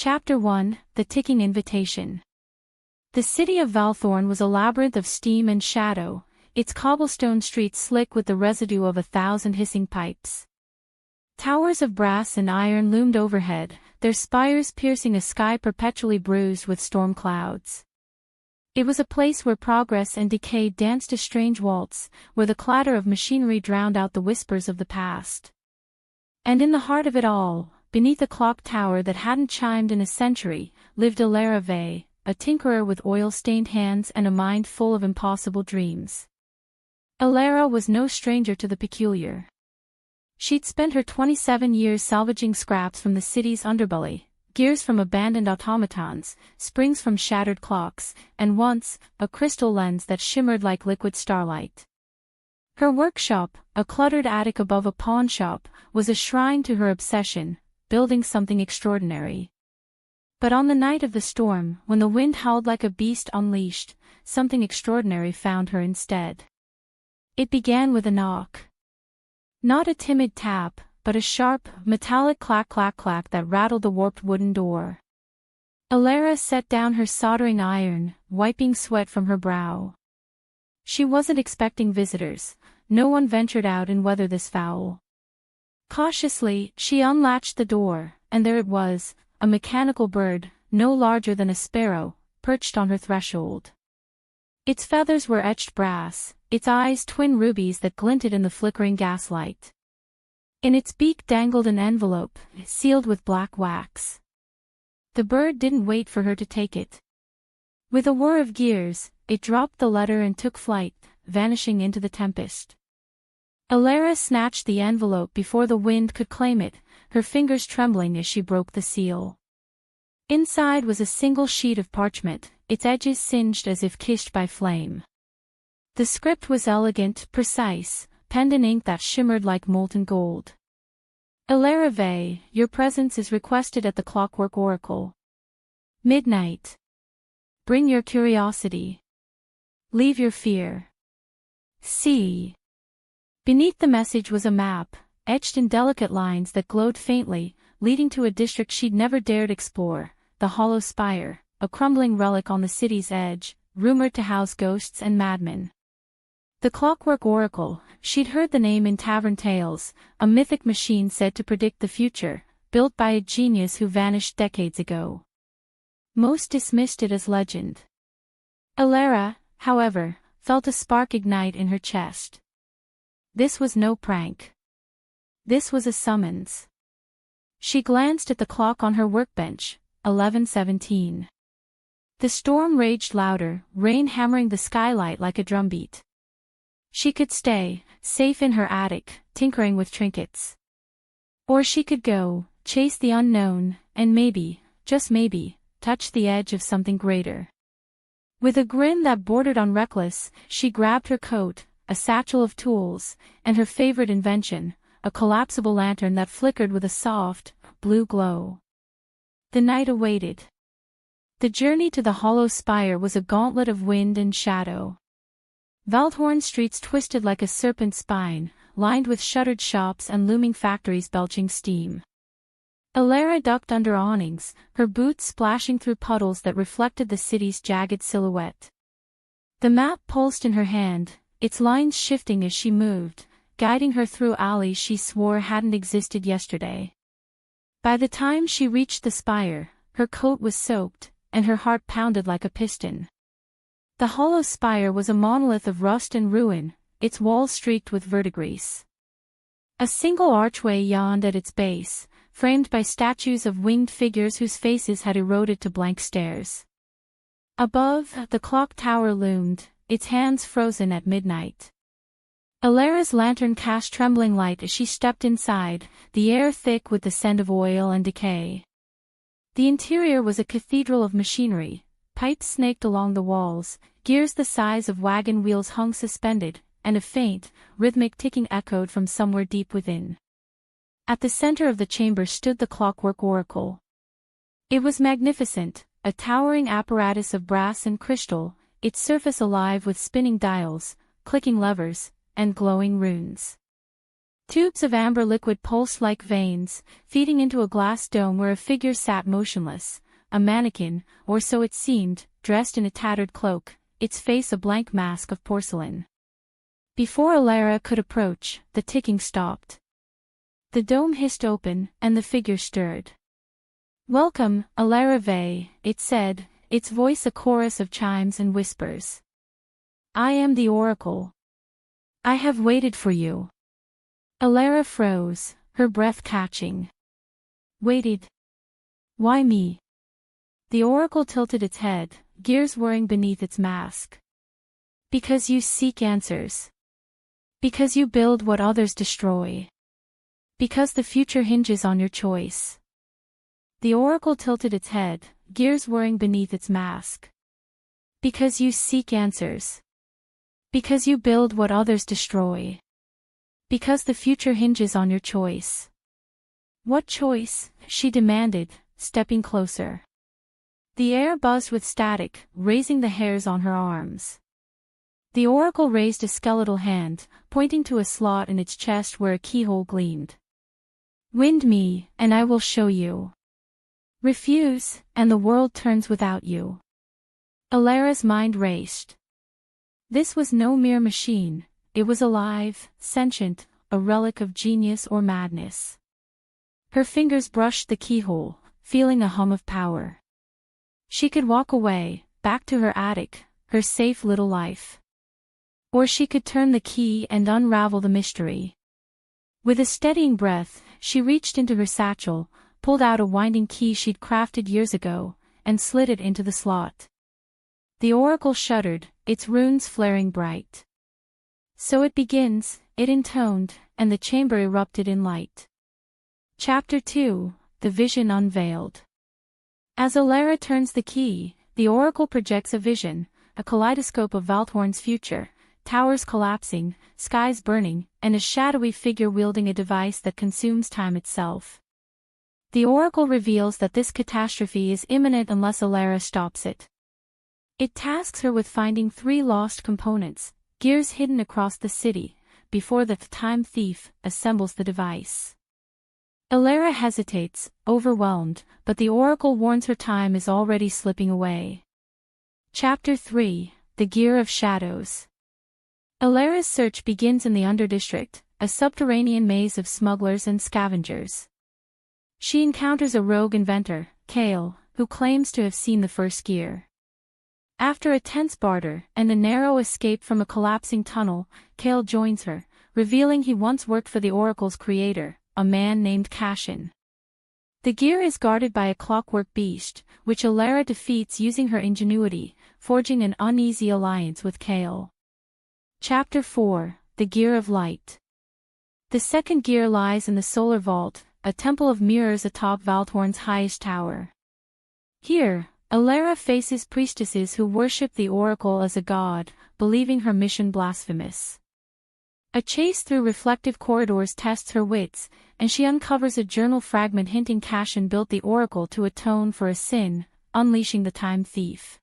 Chapter 1: The Ticking Invitation. The city of Valthorn was a labyrinth of steam and shadow, its cobblestone streets slick with the residue of 1,000 hissing pipes. Towers of brass and iron loomed overhead, their spires piercing a sky perpetually bruised with storm clouds. It was a place where progress and decay danced a strange waltz, where the clatter of machinery drowned out the whispers of the past. And in the heart of it all, beneath a clock tower that hadn't chimed in a century, lived Alara Vey, a tinkerer with oil-stained hands and a mind full of impossible dreams. Alara was no stranger to the peculiar. She'd spent her 27 years salvaging scraps from the city's underbelly, gears from abandoned automatons, springs from shattered clocks, and once, a crystal lens that shimmered like liquid starlight. Her workshop, a cluttered attic above a pawn shop, was a shrine to her obsession, building something extraordinary. But on the night of the storm, when the wind howled like a beast unleashed, something extraordinary found her instead. It began with a knock. Not a timid tap, but a sharp, metallic clack-clack-clack that rattled the warped wooden door. Alara set down her soldering iron, wiping sweat from her brow. She wasn't expecting visitors. No one ventured out in weather this foul. Cautiously, she unlatched the door, and there it was, a mechanical bird, no larger than a sparrow, perched on her threshold. Its feathers were etched brass, its eyes twin rubies that glinted in the flickering gaslight. In its beak dangled an envelope, sealed with black wax. The bird didn't wait for her to take it. With a whir of gears, it dropped the letter and took flight, vanishing into the tempest. Alara snatched the envelope before the wind could claim it, her fingers trembling as she broke the seal. Inside was a single sheet of parchment, its edges singed as if kissed by flame. The script was elegant, precise, penned in ink that shimmered like molten gold. Alara Vey, your presence is requested at the Clockwork Oracle. Midnight. Bring your curiosity. Leave your fear. See. Beneath the message was a map, etched in delicate lines that glowed faintly, leading to a district she'd never dared explore, the Hollow Spire, a crumbling relic on the city's edge, rumored to house ghosts and madmen. The Clockwork Oracle, she'd heard the name in tavern tales, a mythic machine said to predict the future, built by a genius who vanished decades ago. Most dismissed it as legend. Alara, however, felt a spark ignite in her chest. This was no prank. This was a summons. She glanced at the clock on her workbench, 11:17. The storm raged louder, rain hammering the skylight like a drumbeat. She could stay, safe in her attic, tinkering with trinkets. Or she could go, chase the unknown, and maybe, just maybe, touch the edge of something greater. With a grin that bordered on reckless, she grabbed her coat, a satchel of tools, and her favorite invention, a collapsible lantern that flickered with a soft, blue glow. The night awaited. The journey to the Hollow Spire was a gauntlet of wind and shadow. Valthorn's streets twisted like a serpent's spine, lined with shuttered shops and looming factories belching steam. Alara ducked under awnings, her boots splashing through puddles that reflected the city's jagged silhouette. The map pulsed in her hand, its lines shifting as she moved, guiding her through alleys she swore hadn't existed yesterday. By the time she reached the spire, her coat was soaked, and her heart pounded like a piston. The Hollow Spire was a monolith of rust and ruin, its walls streaked with verdigris. A single archway yawned at its base, framed by statues of winged figures whose faces had eroded to blank stares. Above, the clock tower loomed, its hands frozen at midnight. Alara's lantern cast trembling light as she stepped inside, the air thick with the scent of oil and decay. The interior was a cathedral of machinery, pipes snaked along the walls, gears the size of wagon wheels hung suspended, and a faint, rhythmic ticking echoed from somewhere deep within. At the center of the chamber stood the Clockwork Oracle. It was magnificent, a towering apparatus of brass and crystal, its surface alive with spinning dials, clicking levers, and glowing runes. Tubes of amber liquid pulsed like veins, feeding into a glass dome where a figure sat motionless, a mannequin, or so it seemed, dressed in a tattered cloak, its face a blank mask of porcelain. Before Alara could approach, the ticking stopped. The dome hissed open, and the figure stirred. "Welcome, Alara Vey," it said, its voice a chorus of chimes and whispers. "I am the Oracle. I have waited for you." Alara froze, her breath catching. "Waited? Why me?" The Oracle tilted its head, gears whirring beneath its mask. "Because you seek answers. Because you build what others destroy. Because the future hinges on your choice." The Oracle tilted its head, gears whirring beneath its mask. "Because you seek answers. Because you build what others destroy. Because the future hinges on your choice." "What choice?" she demanded, stepping closer. The air buzzed with static, raising the hairs on her arms. The Oracle raised a skeletal hand, pointing to a slot in its chest where a keyhole gleamed. "Wind me, and I will show you. Refuse, and the world turns without you." Alara's mind raced. This was no mere machine, it was alive, sentient, a relic of genius or madness. Her fingers brushed the keyhole, feeling a hum of power. She could walk away, back to her attic, her safe little life. Or she could turn the key and unravel the mystery. With a steadying breath, she reached into her satchel, pulled out a winding key she'd crafted years ago, and slid it into the slot. The Oracle shuddered, its runes flaring bright. "So it begins," it intoned, and the chamber erupted in light. Chapter 2, The Vision Unveiled. As Alara turns the key, the Oracle projects a vision, a kaleidoscope of Valthorn's future, towers collapsing, skies burning, and a shadowy figure wielding a device that consumes time itself. The Oracle reveals that this catastrophe is imminent unless Alara stops it. It tasks her with finding 3 lost components, gears hidden across the city, before the time thief assembles the device. Alara hesitates, overwhelmed, but the Oracle warns her time is already slipping away. Chapter 3, The Gear of Shadows. Alara's search begins in the Underdistrict, a subterranean maze of smugglers and scavengers. She encounters a rogue inventor, Kale, who claims to have seen the first gear. After a tense barter and a narrow escape from a collapsing tunnel, Kale joins her, revealing he once worked for the Oracle's creator, a man named Cashin. The gear is guarded by a clockwork beast, which Alara defeats using her ingenuity, forging an uneasy alliance with Kale. Chapter 4, The Gear of Light. The second gear lies in the Solar Vault, a temple of mirrors atop Valthorn's highest tower. Here, Alara faces priestesses who worship the Oracle as a god, believing her mission blasphemous. A chase through reflective corridors tests her wits, and she uncovers a journal fragment hinting Cashin built the Oracle to atone for a sin, unleashing the time thief.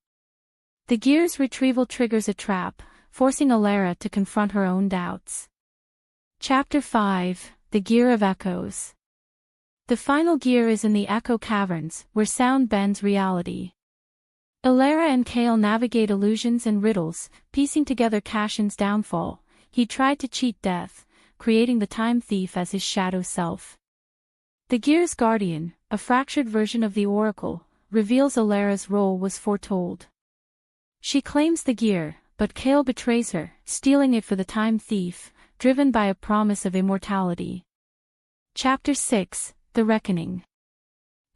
The gear's retrieval triggers a trap, forcing Alara to confront her own doubts. Chapter 5, The Gear of Echoes. The final gear is in the Echo Caverns, where sound bends reality. Alara and Kale navigate illusions and riddles, piecing together Cashin's downfall. He tried to cheat death, creating the time thief as his shadow self. The gear's guardian, a fractured version of the Oracle, reveals Alara's role was foretold. She claims the gear, but Kale betrays her, stealing it for the time thief, driven by a promise of immortality. Chapter 6, The Reckoning.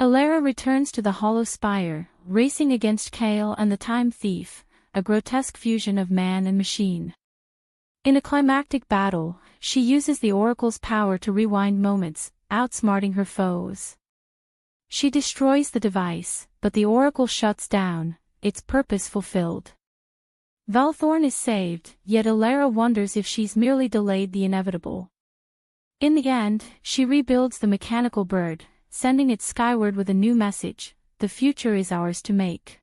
Alara returns to the Hollow Spire, racing against Kale and the time thief, a grotesque fusion of man and machine. In a climactic battle, she uses the Oracle's power to rewind moments, outsmarting her foes. She destroys the device, but the Oracle shuts down, its purpose fulfilled. Valthorn is saved, yet Alara wonders if she's merely delayed the inevitable. In the end, she rebuilds the mechanical bird, sending it skyward with a new message: the future is ours to make.